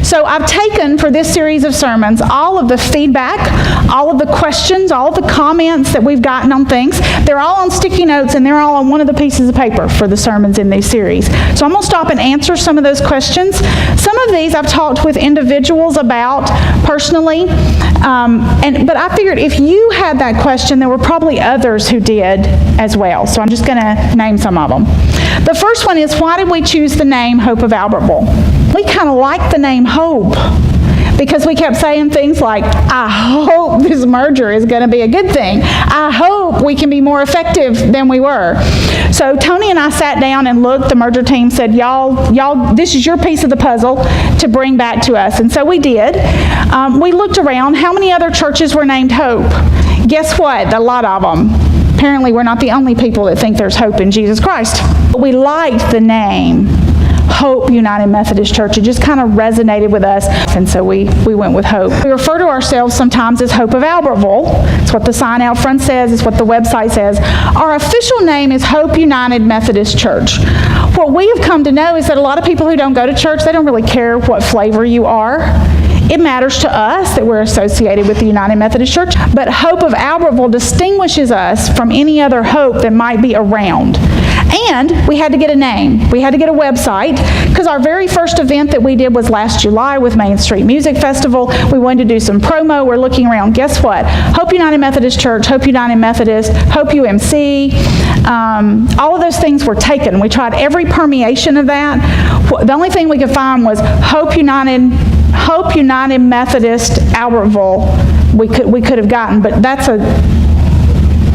So I've taken for this series of sermons all of the feedback, all of the questions, all of the comments that we've gotten on things. They're all on sticky notes and they're all on one of the pieces of paper for the sermons in these series. So I'm going to stop and answer some of those questions. Some of these I've talked with individuals about personally, but I figured if you had that question, there were probably others who did as well. So I'm just going to name some of them. The first one is, why did we choose the name Hope of Albertville? We kind of like the name Hope because we kept saying things like, I hope this merger is going to be a good thing. I hope we can be more effective than we were. So Tony and I sat down and looked. The merger team said, y'all, this is your piece of the puzzle to bring back to us. And so we did. We looked around. How many other churches were named Hope? Guess what? A lot of them. Apparently, we're not the only people that think there's hope in Jesus Christ. But we liked the name Hope United Methodist Church. It just kind of resonated with us, and so we went with Hope. We refer to ourselves sometimes as Hope of Albertville. It's what the sign out front says. It's what the website says. Our official name is Hope United Methodist Church. What we have come to know is that a lot of people who don't go to church, they don't really care what flavor you are. It matters to us that we're associated with the United Methodist Church, but Hope of Albertville distinguishes us from any other hope that might be around. And we had to get a name. We had to get a website, because our very first event that we did was last July with Main Street Music Festival. We wanted to do some promo. We're looking around. Guess what? Hope United Methodist Church, Hope United Methodist, Hope UMC, all of those things were taken. We tried every permeation of that. The only thing we could find was Hope United Methodist Albertville. We could have gotten, but that's a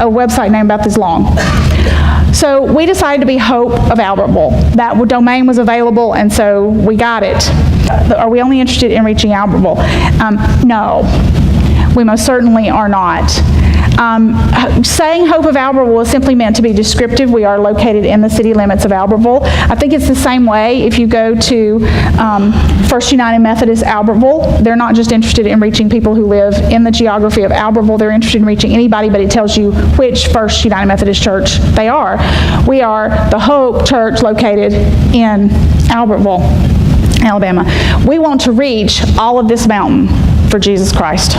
website name about this long. So we decided to be Hope of Albertville. That domain was available, and so we got it. Are we only interested in reaching Albertville? No, we most certainly are not. Saying Hope of Albertville is simply meant to be descriptive. We are located in the city limits of Albertville. I think it's the same way if you go to First United Methodist Albertville. They're not just interested in reaching people who live in the geography of Albertville. They're interested in reaching anybody, but it tells you which First United Methodist Church they are. We are the Hope Church located in Albertville, Alabama. We want to reach all of this mountain for Jesus Christ.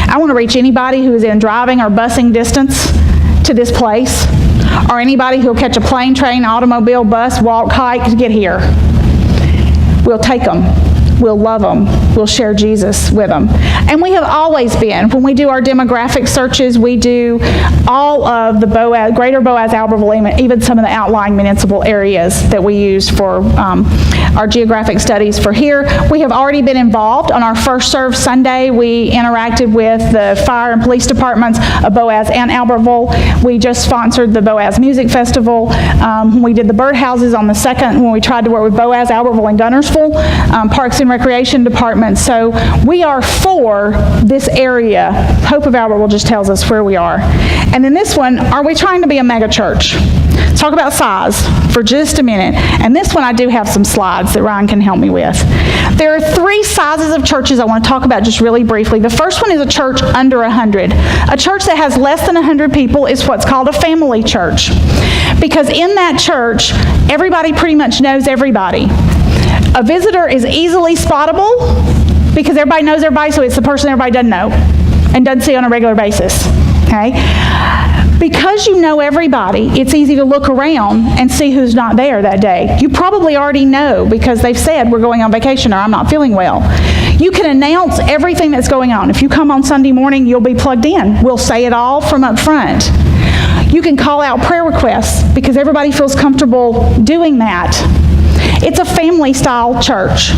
I want to reach anybody who is in driving or busing distance to this place, or anybody who will catch a plane, train, automobile, bus, walk, hike to get here. We'll take them. We'll love them. We'll share Jesus with them. And we have always been. When we do our demographic searches, we do all of the Greater Boaz, Albertville, even some of the outlying municipal areas that we use for our geographic studies for here. We have already been involved. On our First Serve Sunday, we interacted with the fire and police departments of Boaz and Albertville. We just sponsored the Boaz Music Festival. We did the birdhouses on the second when we tried to work with Boaz, Albertville, and Gunnersville, Parks and Recreation Department. So we are for this area. Hope of Albertville just tells us where we are. And then this one, are we trying to be a mega church? Let's talk about size for just a minute. And this one I do have some slides that Ryan can help me with. There are three sizes of churches I want to talk about just really briefly. The first one is a church under 100. A church that has less than 100 people is what's called a family church. Because in that church, everybody pretty much knows everybody. A visitor is easily spottable because everybody knows everybody, so it's the person everybody doesn't know and doesn't see on a regular basis. Okay? Because you know everybody, it's easy to look around and see who's not there that day. You probably already know because they've said, we're going on vacation or I'm not feeling well. You can announce everything that's going on. If you come on Sunday morning, you'll be plugged in. We'll say it all from up front. You can call out prayer requests because everybody feels comfortable doing that. It's a family-style church.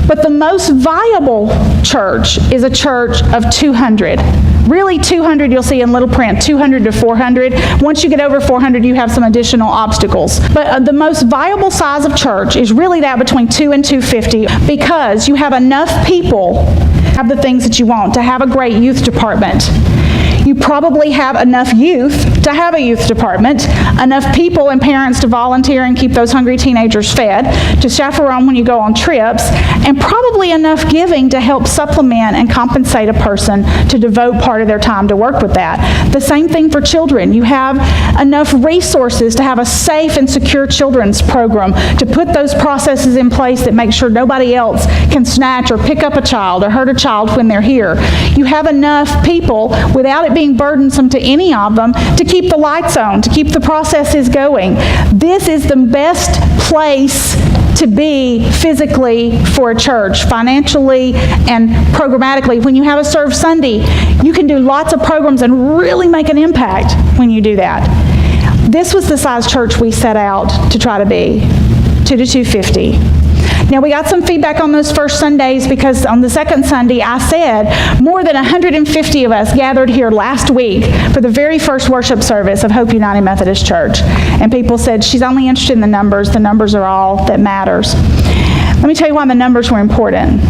But the most viable church is a church of 200. Really 200 you'll see in little print, 200 to 400. Once you get over 400, you have some additional obstacles. But the most viable size of church is really that between 2 and 250 because you have enough people to have the things that you want, to have a great youth department. You probably have enough youth to have a youth department, enough people and parents to volunteer and keep those hungry teenagers fed, to chaperone when you go on trips, and probably enough giving to help supplement and compensate a person to devote part of their time to work with that. The same thing for children. You have enough resources to have a safe and secure children's program, to put those processes in place that make sure nobody else can snatch or pick up a child or hurt a child when they're here. You have enough people, without it being burdensome to any of them, to keep the lights on, to keep the processes going. This is the best place to be physically for a church, financially and programmatically. When you have a Serve Sunday, you can do lots of programs and really make an impact when you do that. This was the size church we set out to try to be, 2 to 250. Now, we got some feedback on those first Sundays because on the second Sunday, I said more than 150 of us gathered here last week for the very first worship service of Hope United Methodist Church. And people said, she's only interested in the numbers. The numbers are all that matters. Let me tell you why the numbers were important.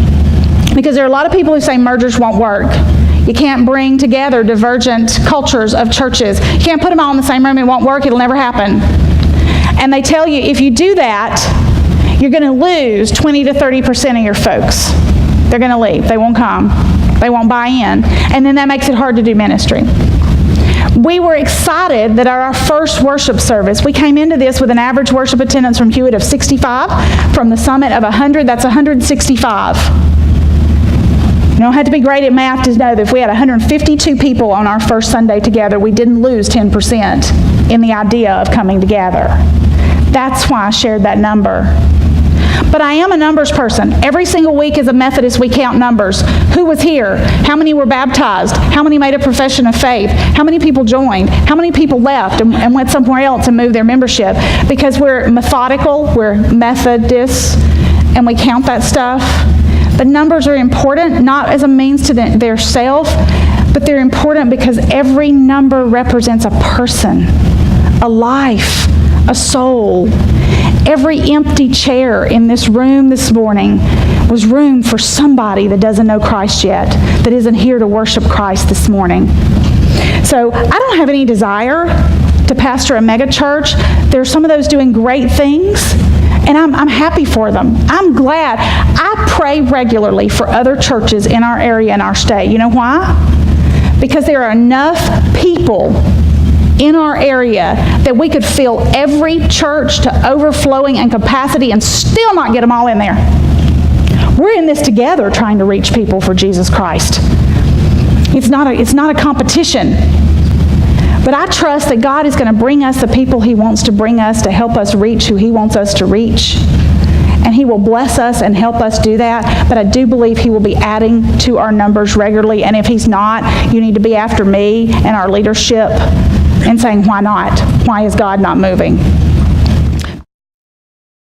Because there are a lot of people who say mergers won't work. You can't bring together divergent cultures of churches. You can't put them all in the same room. It won't work. It'll never happen. And they tell you if you do that, you're going to lose 20 to 30% of your folks. They're going to leave. They won't come. They won't buy in. And then that makes it hard to do ministry. We were excited that at our first worship service, we came into this with an average worship attendance from Hewitt of 65, from the Summit of 100, that's 165. You don't have to be great at math to know that if we had 152 people on our first Sunday together, we didn't lose 10% in the idea of coming together. That's why I shared that number. But I am a numbers person. Every single week as a Methodist, we count numbers. Who was here? How many were baptized? How many made a profession of faith? How many people joined? How many people left and went somewhere else and moved their membership? Because we're methodical, we're Methodists, and we count that stuff. But numbers are important, not as a means to their self, but they're important because every number represents a person, a life, a soul. Every empty chair in this room this morning was room for somebody that doesn't know Christ yet, that isn't here to worship Christ this morning. So I don't have any desire to pastor a mega church. There are some of those doing great things, and I'm happy for them. I'm glad. I pray regularly for other churches in our area and our state. You know why? Because there are enough people in our area that we could fill every church to overflowing and capacity and still not get them all in there. We're in this together trying to reach people for Jesus Christ. It's not a competition. But I trust that God is going to bring us the people He wants to bring us to help us reach who He wants us to reach. And He will bless us and help us do that. But I do believe He will be adding to our numbers regularly. And if He's not, you need to be after me and our leadership and saying, why not? Why is God not moving?